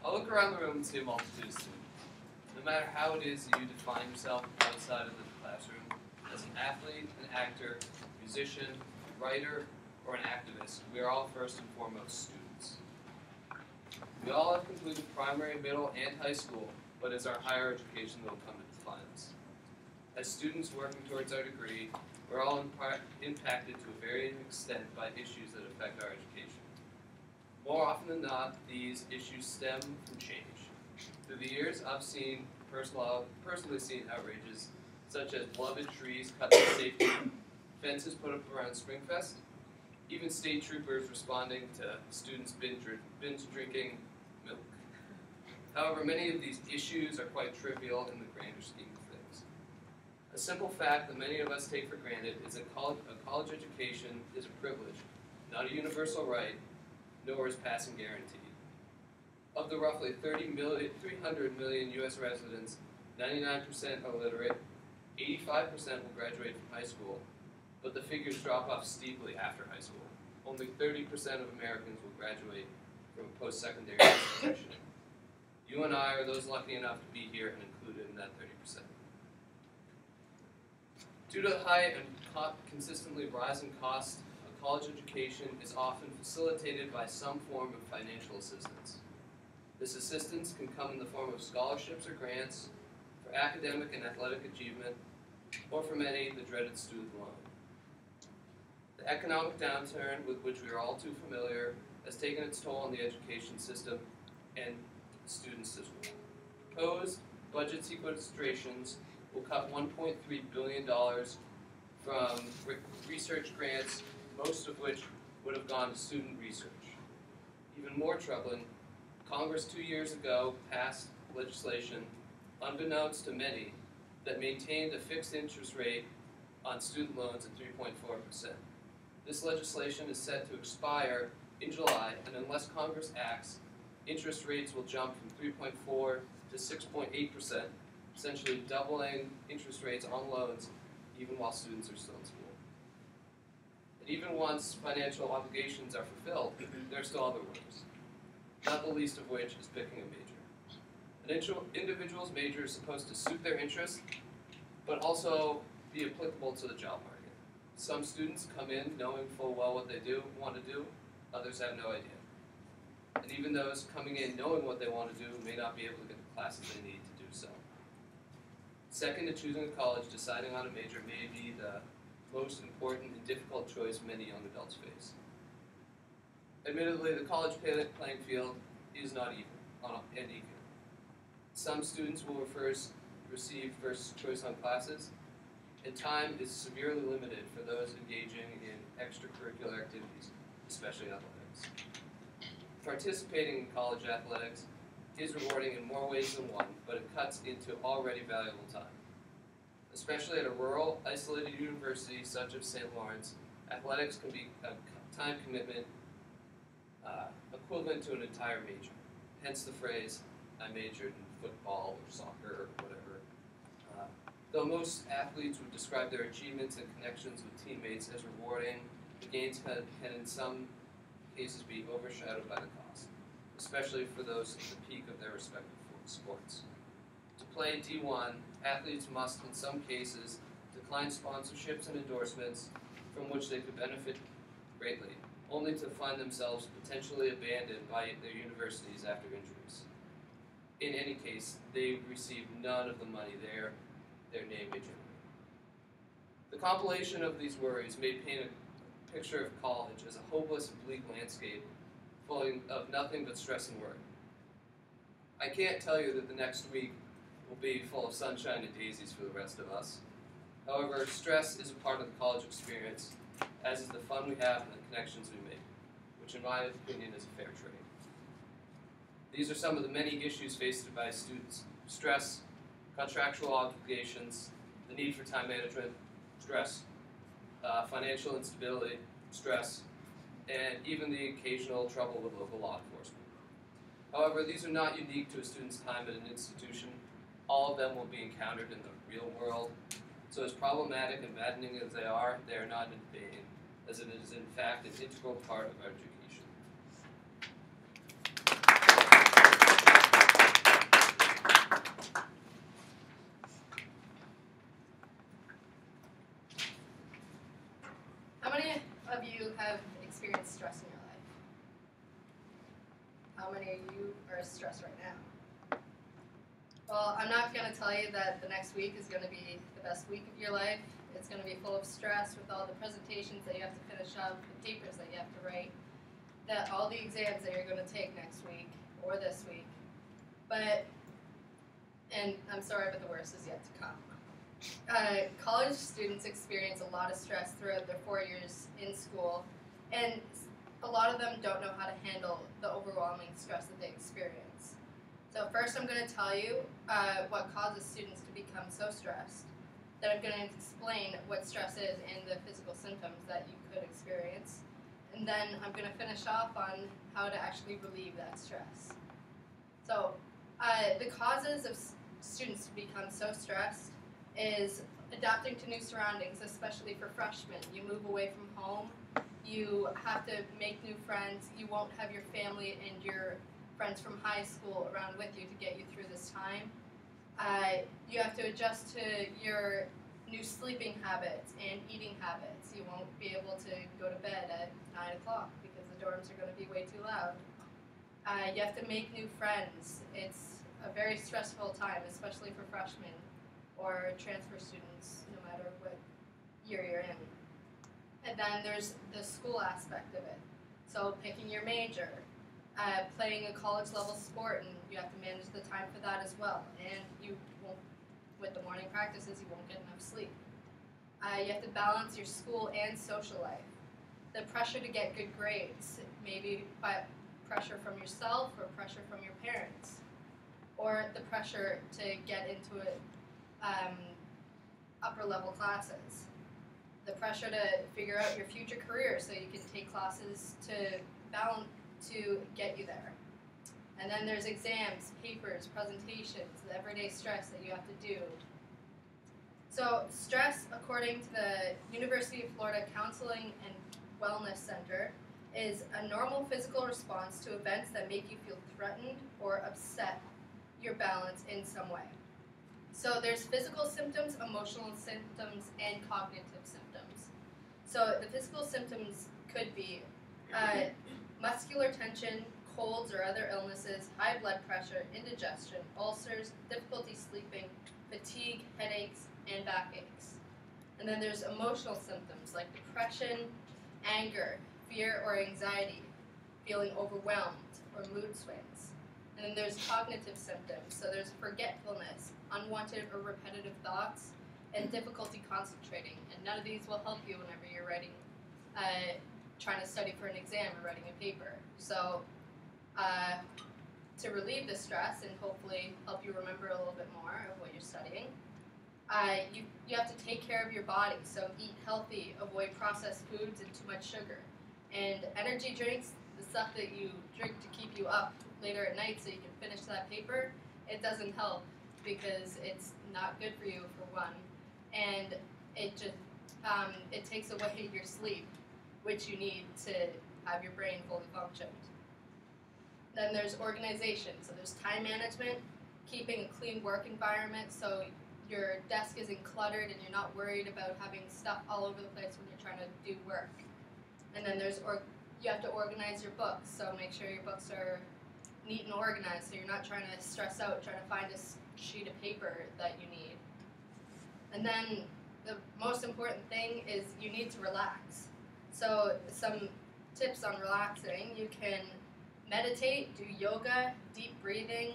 I look around the room and see a multitude of students. No matter how it is that you define yourself outside of the classroom, as an athlete, an actor, musician, writer, or an activist, we are all first and foremost students. We all have completed primary, middle, and high school, but it's our higher education that will come to define us. As students working towards our degree, we're all impacted to a varying extent by issues that affect our education. More often than not, these issues stem from change. Through the years, I've personally seen outrages such as beloved trees cut for safety, fences put up around Springfest, even state troopers responding to students binge drinking milk. However, many of these issues are quite trivial in the grander scheme of things. A simple fact that many of us take for granted is that a college education is a privilege, not a universal right, nor is passing guaranteed. Of the roughly 300 million U.S. residents, 99% are literate, 85% will graduate from high school, but the figures drop off steeply after high school. Only 30% of Americans will graduate from a post-secondary institution. You and I are those lucky enough to be here and included in that 30%. Due to the high and consistently rising cost, a college education is often facilitated by some form of financial assistance. This assistance can come in the form of scholarships or grants for academic and athletic achievement, or for many, the dreaded student loan. The economic downturn with which we are all too familiar has taken its toll on the education system and students as well. Proposed budget sequestrations will cut $1.3 billion from research grants, most of which would have gone to student research. Even more troubling, Congress 2 years ago passed legislation, unbeknownst to many, that maintained a fixed interest rate on student loans at 3.4%. This legislation is set to expire in July, and unless Congress acts, interest rates will jump from 3.4 to 6.8%, essentially doubling interest rates on loans even while students are still in school. And even once financial obligations are fulfilled, there are still other worries, not the least of which is picking a major. An individual's major is supposed to suit their interests, but also be applicable to the job market. Some students come in knowing full well what they want to do, others have no idea. And even those coming in knowing what they want to do may not be able to get the classes they need to do so. Second to choosing a college, deciding on a major may be the most important and difficult choice many young adults face. Admittedly, the college playing field is not even. Some students will receive first choice on classes, and time is severely limited for those engaging in extracurricular activities, especially athletics. Participating in college athletics is rewarding in more ways than one, but it cuts into already valuable time. Especially at a rural, isolated university such as St. Lawrence, athletics can be a time commitment equivalent to an entire major. Hence the phrase, I majored in football or soccer or whatever. Though most athletes would describe their achievements and connections with teammates as rewarding, the gains can in some cases be overshadowed by the cost, especially for those at the peak of their respective sports. To play D1, athletes must, in some cases, decline sponsorships and endorsements from which they could benefit greatly, only to find themselves potentially abandoned by their universities after injuries. In any case, they receive none of the money their name may generate. The compilation of these worries may paint a picture of college as a hopeless and bleak landscape full of nothing but stress and worry. I can't tell you that the next week will be full of sunshine and daisies for the rest of us. However, stress is a part of the college experience, as is the fun we have and the connections we make, which in my opinion is a fair trade. These are some of the many issues faced by students: stress, contractual obligations, the need for time management, stress, financial instability, stress, and even the occasional trouble with local law enforcement. However, these are not unique to a student's time at an institution. All of them will be encountered in the real world. So as problematic and maddening as they are not in vain, as it is in fact an integral part of our education. stress in your life? How many of you are stressed right now? Well, I'm not going to tell you that the next week is going to be the best week of your life. It's going to be full of stress with all the presentations that you have to finish up, the papers that you have to write, all the exams that you're going to take next week or this week. And I'm sorry, but the worst is yet to come. College students experience a lot of stress throughout their 4 years in school, and a lot of them don't know how to handle the overwhelming stress that they experience. So first I'm going to tell you what causes students to become so stressed. Then I'm going to explain what stress is and the physical symptoms that you could experience. And then I'm going to finish off on how to actually relieve that stress. So the causes of students to become so stressed is adapting to new surroundings, especially for freshmen. You move away from home, you have to make new friends, you won't have your family and your friends from high school around with you to get you through this time. You have to adjust to your new sleeping habits and eating habits. You won't be able to go to bed at 9 o'clock because the dorms are going to be way too loud. You have to make new friends. It's a very stressful time, especially for freshmen or transfer students, no matter what year you're in. And then there's the school aspect of it. So picking your major, playing a college level sport, and you have to manage the time for that as well. And you won't, with the morning practices, you won't get enough sleep. You have to balance your school and social life. The pressure to get good grades, maybe by pressure from yourself or pressure from your parents, or the pressure to get into upper level classes. The pressure to figure out your future career so you can take classes to get you there. And then there's exams, papers, presentations, the everyday stress that you have to do. So stress, according to the University of Florida Counseling and Wellness Center, is a normal physical response to events that make you feel threatened or upset your balance in some way. So there's physical symptoms, emotional symptoms, and cognitive symptoms. So the physical symptoms could be muscular tension, colds or other illnesses, high blood pressure, indigestion, ulcers, difficulty sleeping, fatigue, headaches, and backaches. And then there's emotional symptoms like depression, anger, fear or anxiety, feeling overwhelmed, or mood swings. And then there's cognitive symptoms, so there's forgetfulness, unwanted or repetitive thoughts, and difficulty concentrating. And none of these will help you whenever you're writing, trying to study for an exam or writing a paper. So to relieve the stress and hopefully help you remember a little bit more of what you're studying, you have to take care of your body. So eat healthy, avoid processed foods and too much sugar. And energy drinks, the stuff that you drink to keep you up later at night so you can finish that paper, it doesn't help because it's not good for you, for one. And it just, it takes away your sleep, which you need to have your brain fully functioned. Then there's organization, so there's time management, keeping a clean work environment so your desk isn't cluttered and you're not worried about having stuff all over the place when you're trying to do work. And then there's you have to organize your books, so make sure your books are neat and organized so you're not trying to stress out trying to find a sheet of paper that you need. And then the most important thing is you need to relax. So some tips on relaxing: you can meditate, do yoga, deep breathing,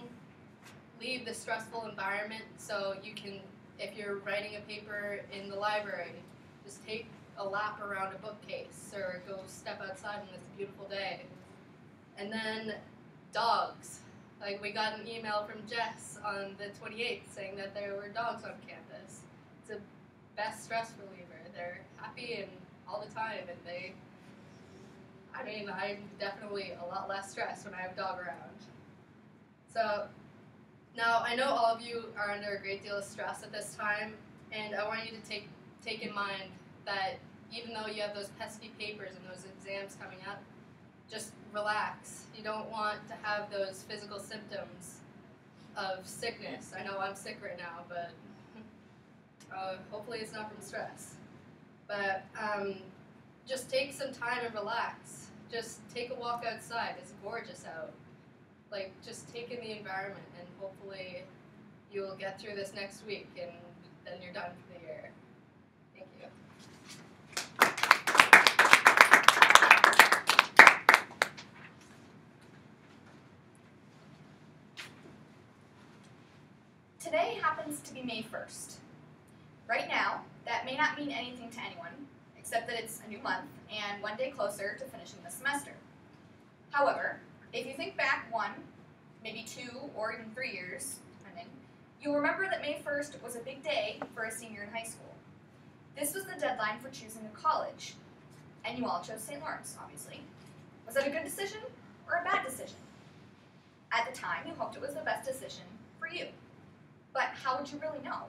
leave the stressful environment. So you can, if you're writing a paper in the library, just take a lap around a bookcase or go step outside on this beautiful day. And then dogs. Like, we got an email from Jess on the 28th saying that there were dogs on campus. It's the best stress reliever. They're happy and all the time, and I'm definitely a lot less stressed when I have a dog around. So now I know all of you are under a great deal of stress at this time, and I want you to take in mind that even though you have those pesky papers and those exams coming up, just relax. You don't want to have those physical symptoms of sickness. I know I'm sick right now, but hopefully it's not from stress. But just take some time and relax. just take a walk outside. It's gorgeous out. Like, just take in the environment, and hopefully you'll get through this next week, and then you're done for the year. Thank you. Today happens to be May 1st. Right now, that may not mean anything to anyone, except that it's a new month and one day closer to finishing the semester. However, if you think back 1, maybe 2, or even 3 years, depending, you'll remember that May 1st was a big day for a senior in high school. This was the deadline for choosing a college, and you all chose St. Lawrence, obviously. Was that a good decision or a bad decision? At the time, you hoped it was the best decision for you. But how would you really know?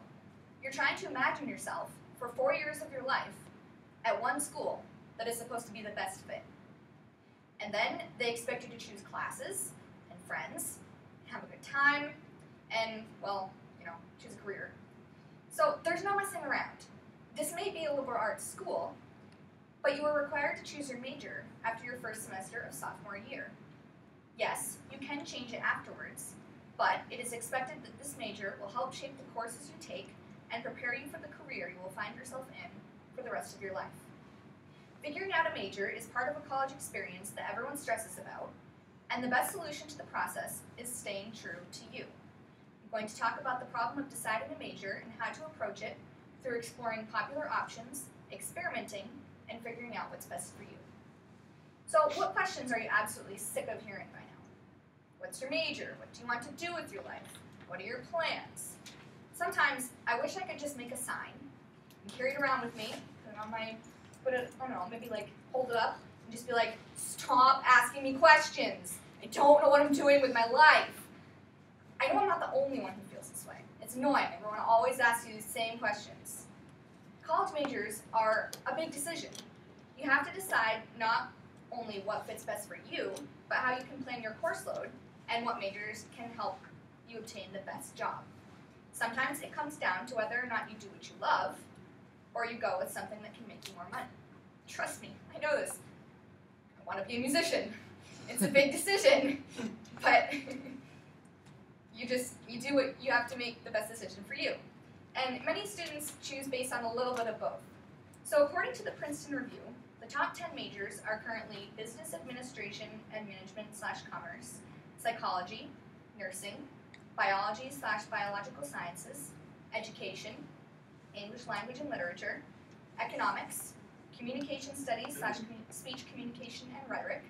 You're trying to imagine yourself for 4 years of your life at one school that is supposed to be the best fit. And then they expect you to choose classes and friends, have a good time, and, well, choose a career. So there's no messing around. This may be a liberal arts school, but you are required to choose your major after your first semester of sophomore year. Yes, you can change it afterwards, but it is expected that this major will help shape the courses you take and prepare you for the career you will find yourself in for the rest of your life. Figuring out a major is part of a college experience that everyone stresses about, and the best solution to the process is staying true to you. I'm going to talk about the problem of deciding a major and how to approach it through exploring popular options, experimenting, and figuring out what's best for you. So, what questions are you absolutely sick of hearing by now? What's your major? What do you want to do with your life? What are your plans? Sometimes I wish I could just make a sign and carry it around with me, put it on my, maybe like hold it up and just be like, stop asking me questions. I don't know what I'm doing with my life. I know I'm not the only one who feels this way. It's annoying. Everyone always asks you the same questions. College majors are a big decision. You have to decide not only what fits best for you, but how you can plan your course load and what majors can help you obtain the best job. Sometimes it comes down to whether or not you do what you love, or you go with something that can make you more money. Trust me, I know this. I want to be a musician. It's a big decision, but you do what you have to make the best decision for you. And many students choose based on a little bit of both. So according to the Princeton Review, the top 10 majors are currently Business Administration and Management/Commerce, Psychology, Nursing, Biology/Biological Sciences, Education, English Language and Literature, Economics, Communication Studies/Speech Communication and Rhetoric,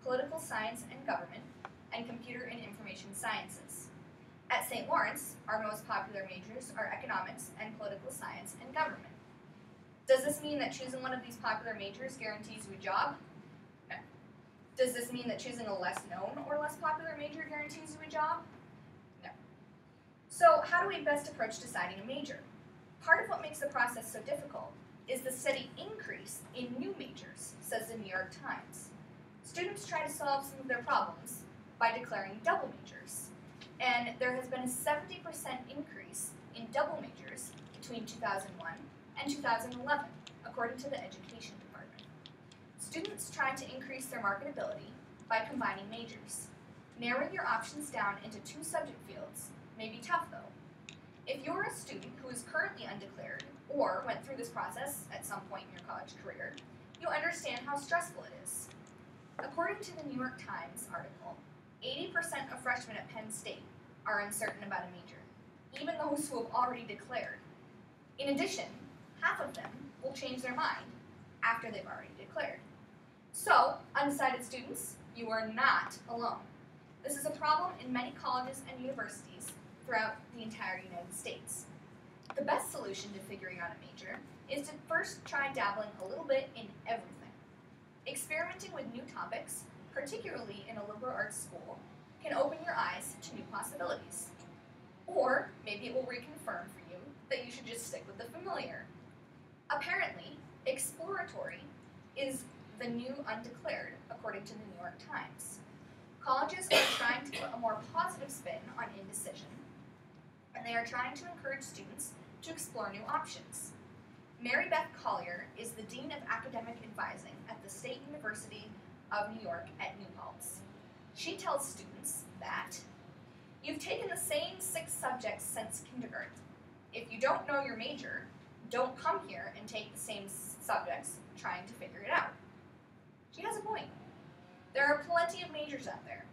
Political Science and Government, and Computer and Information Sciences. At St. Lawrence, our most popular majors are Economics and Political Science and Government. Does this mean that choosing one of these popular majors guarantees you a job? No. Does this mean that choosing a less known or less popular major guarantees you a job? No. So how do we best approach deciding a major? Part of what makes the process so difficult is the steady increase in new majors, says the New York Times. Students try to solve some of their problems by declaring double majors, and there has been a 70% increase in double majors between 2001 and 2011, according to the Education Department. Students try to increase their marketability by combining majors. Narrowing your options down into 2 subject fields may be tough, though. If you're a student who is currently undeclared or went through this process at some point in your college career, you'll understand how stressful it is. According to the New York Times article, 80% of freshmen at Penn State are uncertain about a major, even those who have already declared. In addition, half of them will change their mind after they've already declared. So, undecided students, you are not alone. This is a problem in many colleges and universities throughout the entire United States. The best solution to figuring out a major is to first try dabbling a little bit in everything. Experimenting with new topics, particularly in a liberal arts school, can open your eyes to new possibilities. Or maybe it will reconfirm for you that you should just stick with the familiar. Apparently, exploratory is the new undeclared, according to the New York Times. Colleges are trying to put a more positive spin on indecision, and they are trying to encourage students to explore new options. Mary Beth Collier is the Dean of Academic Advising at the State University of New York at New Paltz. She tells students that you've taken the same 6 subjects since kindergarten. If you don't know your major, don't come here and take the same subjects trying to figure it out. She has a point. There are plenty of majors out there.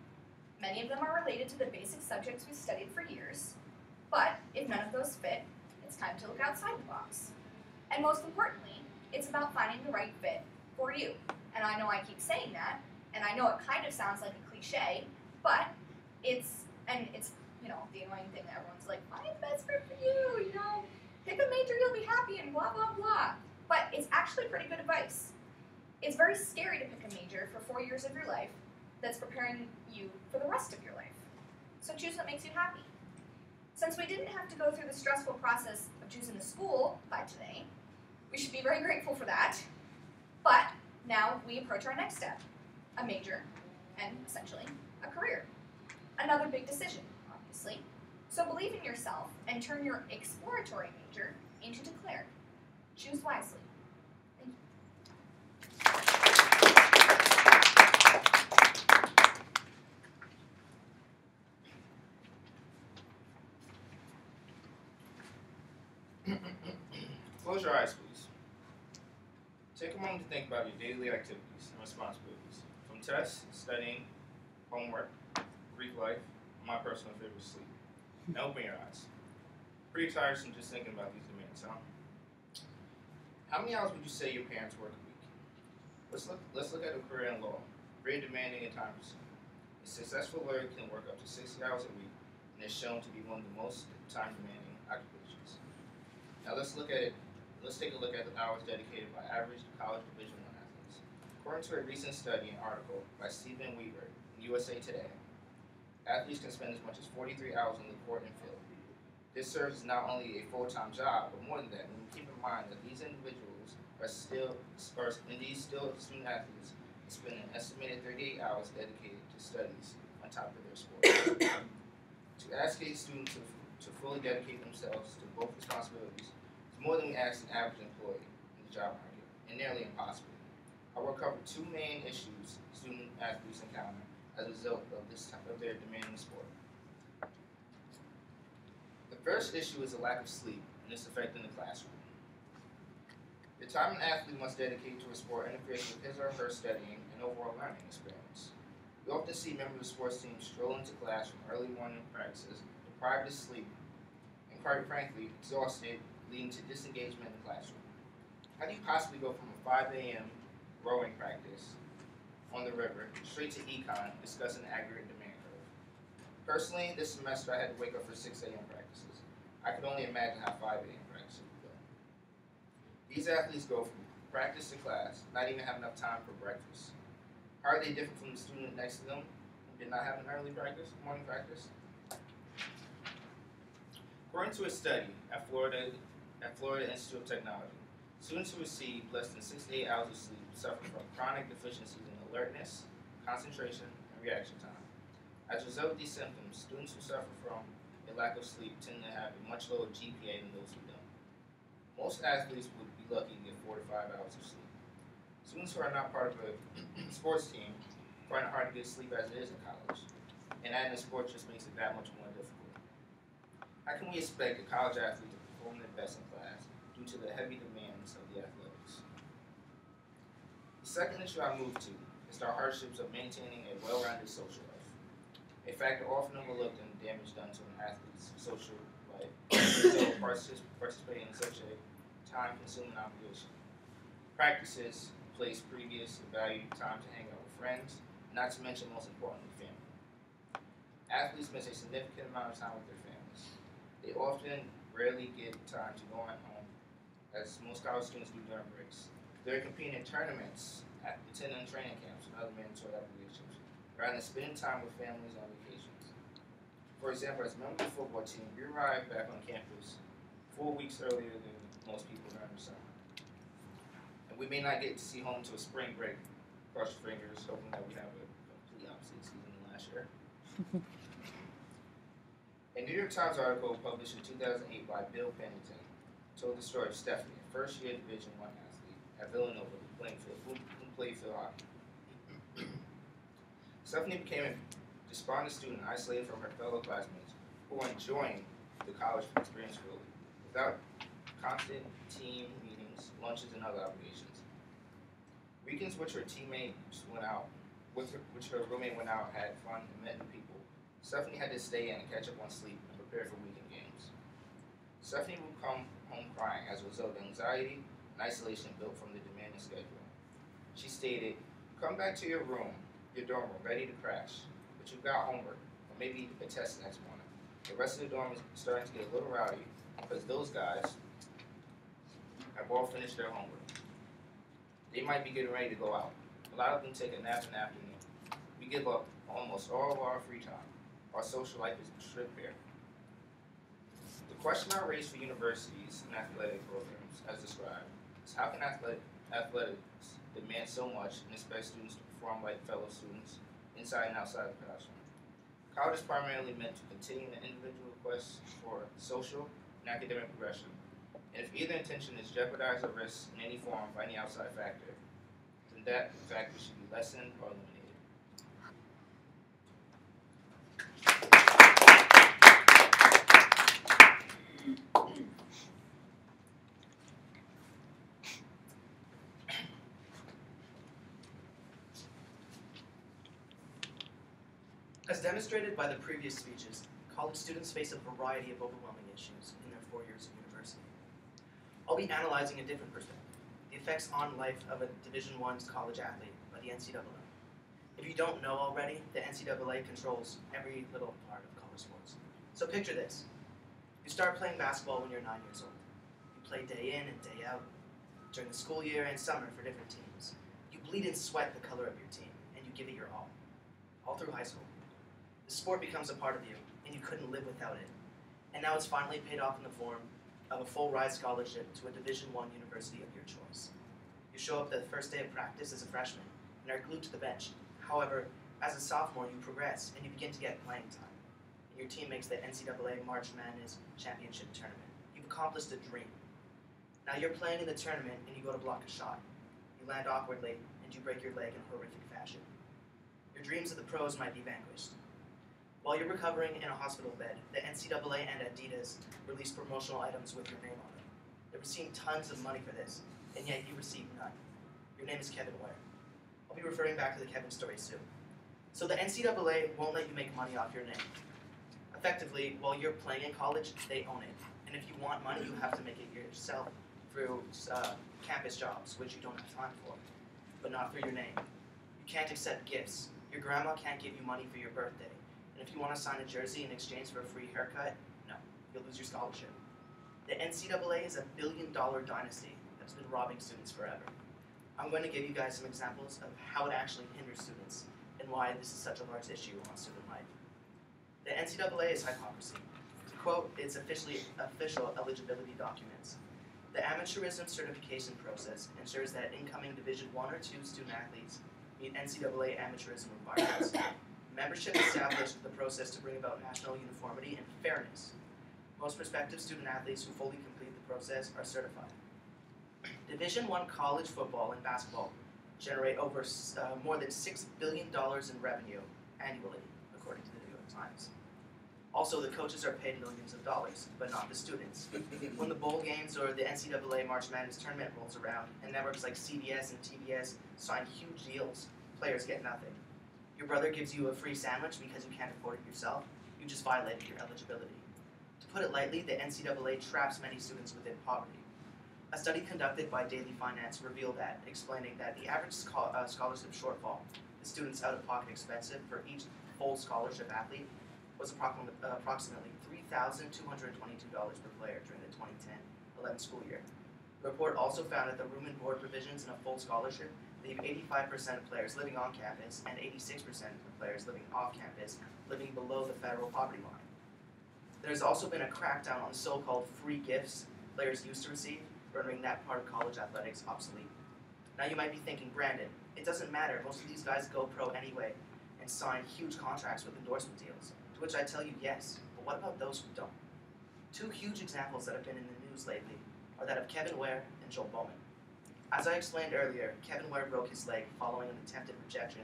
Many of them are related to the basic subjects we've studied for years, but if none of those fit, it's time to look outside the box. And most importantly, it's about finding the right fit for you. And I know I keep saying that, and I know it kind of sounds like a cliche, but it's the annoying thing that everyone's like, find the best fit for you, pick a major you'll be happy in, blah, blah, blah. But it's actually pretty good advice. It's very scary to pick a major for 4 years of your life that's preparing you for the rest of your life. So choose what makes you happy. Since we didn't have to go through the stressful process of choosing a school by today, we should be very grateful for that. But now we approach our next step, a major, and essentially a career. Another big decision, obviously. So believe in yourself and turn your exploratory major into declared. Choose wisely. Thank you. Close your eyes, please. Take a moment to think about your daily activities and responsibilities, from tests, studying, homework, Greek life, and my personal favorite, sleep. Now open your eyes. Pretty tiresome just thinking about these demands, huh? How many hours would you say your parents work a week? Let's look at a career in law. Very demanding and time consuming. A successful lawyer can work up to 60 hours a week and is shown to be one of the most time demanding occupations. Now let's take a look at the hours dedicated by average college Division I athletes. According to a recent study and article by Stephen Weaver in USA Today, athletes can spend as much as 43 hours on the court and field. This serves as not only a full-time job, but more than that, when we keep in mind that these individuals these student athletes spend an estimated 38 hours dedicated to studies on top of their sport. To ask a student to fully dedicate themselves to both responsibilities is more than we ask an average employee in the job market, and nearly impossible. I will cover 2 main issues student athletes encounter as a result of their demanding sport. The first issue is a lack of sleep and its effect in the classroom. The time an athlete must dedicate to a sport interferes with his or her studying and overall learning experience. We often see members of the sports team stroll into class from early morning practices, deprived of sleep, and quite frankly, exhausted, leading to disengagement in the classroom. How do you possibly go from a 5 a.m. rowing practice on the river straight to econ discussing the aggregate demand curve? Personally, this semester I had to wake up for 6 a.m. practices. I could only imagine how 5 a.m. practices would go. These athletes go from practice to class, not even have enough time for breakfast. How are they different from the student next to them who did not have an early practice, morning practice? According to a study at Florida Institute of Technology, students who receive less than 6 to 8 hours of sleep suffer from chronic deficiencies in alertness, concentration, and reaction time. As a result of these symptoms, students who suffer from a lack of sleep tend to have a much lower GPA than those who don't. Most athletes would be lucky to get 4 to 5 hours of sleep. Students who are not part of a sports team find it hard to get sleep as it is in college, and adding a sport just makes it that much more difficult. How can we expect a college athlete to perform their best in class due to the heavy demands of the athletics? The second issue I move to is the hardships of maintaining a well-rounded social life. A factor often overlooked in the damage done to an athlete's social life so participating in such a time-consuming obligation. Practices place previous valued time to hang out with friends, not to mention, most importantly, family. Athletes miss a significant amount of time with their families. They often rarely get time to go at home, as most college students do during breaks. They're competing in tournaments, attending training camps, and other mandatory obligations, rather than spending time with families on vacations. For example, as a member of the football team, we arrived back on campus 4 weeks earlier than most people during the summer. And we may not get to see home until spring break. Cross your fingers, hoping that we have a complete opposite season than last year. A New York Times article published in 2008 by Bill Pennington told the story of Stephanie, a first-year Division I athlete at Villanova who played field hockey. Stephanie became a despondent student isolated from her fellow classmates who were enjoying the college experience fully, without constant team meetings, lunches, and other obligations. Weekends which her roommate went out, had fun, and met new people, Stephanie had to stay in and catch up on sleep and prepare for weekend games. Stephanie would come home crying as a result of anxiety and isolation built from the demanding schedule. She stated, "Come back to your room, your dorm room, ready to crash, but you've got homework, or maybe a test next morning. The rest of the dorm is starting to get a little rowdy because those guys have all finished their homework. They might be getting ready to go out. A lot of them take a nap in the afternoon. We give up almost all of our free time. Our social life is stripped bare." The question I raise for universities and athletic programs, as described, is how can athletics demand so much and expect students to perform like fellow students inside and outside the classroom? College is primarily meant to continue the individual quest for social and academic progression, and if either intention is jeopardized or risked in any form by any outside factor, then that factor should be lessened or eliminated. As demonstrated by the previous speeches, college students face a variety of overwhelming issues in their 4 years of university. I'll be analyzing a different perspective, the effects on life of a Division I college athlete by the NCAA. If you don't know already, the NCAA controls every little part of college sports. So picture this. You start playing basketball when you're 9 years old. You play day in and day out, during the school year and summer for different teams. You bleed and sweat the color of your team, and you give it your all through high school. The sport becomes a part of you, and you couldn't live without it. And now it's finally paid off in the form of a full-ride scholarship to a Division I university of your choice. You show up the first day of practice as a freshman and are glued to the bench. However, as a sophomore, you progress and you begin to get playing time. And your team makes the NCAA March Madness Championship Tournament. You've accomplished a dream. Now you're playing in the tournament and you go to block a shot. You land awkwardly and you break your leg in horrific fashion. Your dreams of the pros might be vanquished. While you're recovering in a hospital bed, the NCAA and Adidas release promotional items with your name on them. They're receiving tons of money for this, and yet you receive none. Your name is Kevin Ware. I'll be referring back to the Kevin story soon. So the NCAA won't let you make money off your name. Effectively, while you're playing in college, they own it. And if you want money, you have to make it yourself through campus jobs, which you don't have time for, but not through your name. You can't accept gifts. Your grandma can't give you money for your birthday. And if you want to sign a jersey in exchange for a free haircut, no, you'll lose your scholarship. The NCAA is a billion-dollar dynasty that's been robbing students forever. I'm going to give you guys some examples of how it actually hinders students and why this is such a large issue on student life. The NCAA is hypocrisy. To quote its official eligibility documents, the amateurism certification process ensures that incoming Division I or II student athletes meet NCAA amateurism requirements. Membership established the process to bring about national uniformity and fairness. Most prospective student athletes who fully complete the process are certified. Division I college football and basketball generate over more than $6 billion in revenue annually, according to the New York Times. Also, the coaches are paid millions of dollars, but not the students. When the bowl games or the NCAA March Madness tournament rolls around, and networks like CBS and TBS sign huge deals, players get nothing. Your brother gives you a free sandwich because you can't afford it yourself. You just violated your eligibility. To put it lightly, the NCAA traps many students within poverty. A study conducted by Daily Finance revealed that, explaining that the average scholarship shortfall, the student's out-of-pocket expenses for each full scholarship athlete, was approximately $3,222 per player during the 2010-11 school year. The report also found that the room and board provisions in a full scholarship leave 85% of players living on campus and 86% of players living off campus living below the federal poverty line. There's also been a crackdown on so-called free gifts players used to receive, rendering that part of college athletics obsolete. Now you might be thinking, Brandon, it doesn't matter, most of these guys go pro anyway and sign huge contracts with endorsement deals. To which I tell you yes, but what about those who don't? Two huge examples that have been in the news lately are that of Kevin Ware and Joel Bowman. As I explained earlier, Kevin Ware broke his leg following an attempted rejection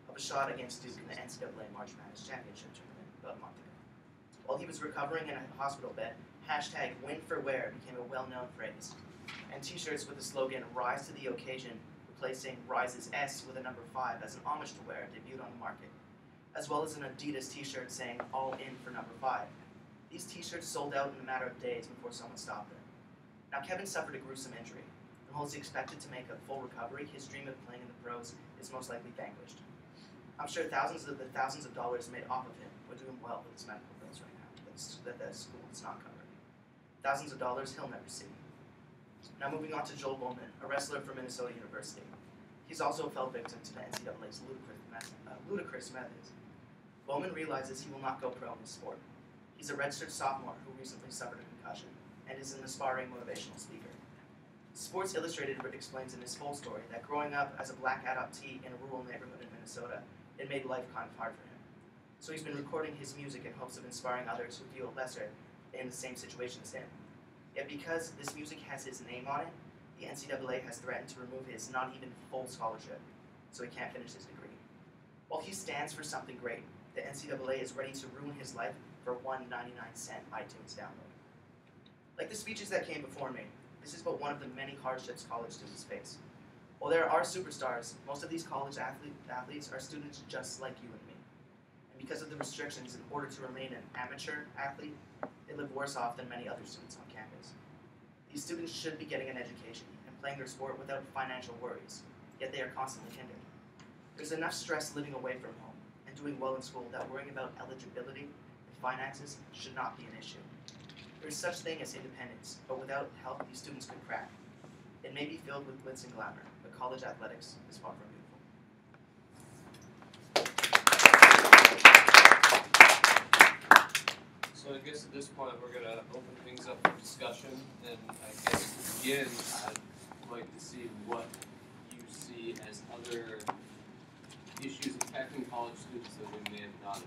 of a shot against Duke in the NCAA March Madness Championship tournament about a month ago. While he was recovering in a hospital bed, #WinForWear became a well-known phrase, and t-shirts with the slogan "Rise to the Occasion," replacing Rise's S with a number 5 as an homage to Wear, debuted on the market, as well as an Adidas t-shirt saying "All in for number 5." These t-shirts sold out in a matter of days before someone stopped them. Now Kevin suffered a gruesome injury, and while he's expected to make a full recovery, his dream of playing in the pros is most likely vanquished. I'm sure thousands of dollars made off of him would do him well with his medical bills right now that the school is not covering. Thousands of dollars he'll never see. Now moving on to Joel Bowman, a wrestler from Minnesota University. He's also fell victim to the NCAA's ludicrous methods. Bowman realizes he will not go pro in the sport. He's a registered sophomore who recently suffered a concussion and is an aspiring motivational speaker. Sports Illustrated explains in his full story that growing up as a black adoptee in a rural neighborhood in Minnesota, it made life kind of hard for him. So he's been recording his music in hopes of inspiring others who feel lesser in the same situation as him. Yet because this music has his name on it, the NCAA has threatened to remove his not even full scholarship, so he can't finish his degree. While he stands for something great, the NCAA is ready to ruin his life for one 99-cent iTunes download. Like the speeches that came before me, this is but one of the many hardships college students face. While there are superstars, most of these college athletes are students just like you and me. And because of the restrictions, in order to remain an amateur athlete, they live worse off than many other students on campus. These students should be getting an education and playing their sport without financial worries, yet they are constantly hindered. There's enough stress living away from home and doing well in school that worrying about eligibility and finances should not be an issue. There is such thing as independence, but without help, these students could crack. It may be filled with glitz and glamour, but college athletics is far from beautiful. So I guess at this point we're going to open things up for discussion, and I guess to begin, I'd like to see what you see as other issues affecting college students that we may have not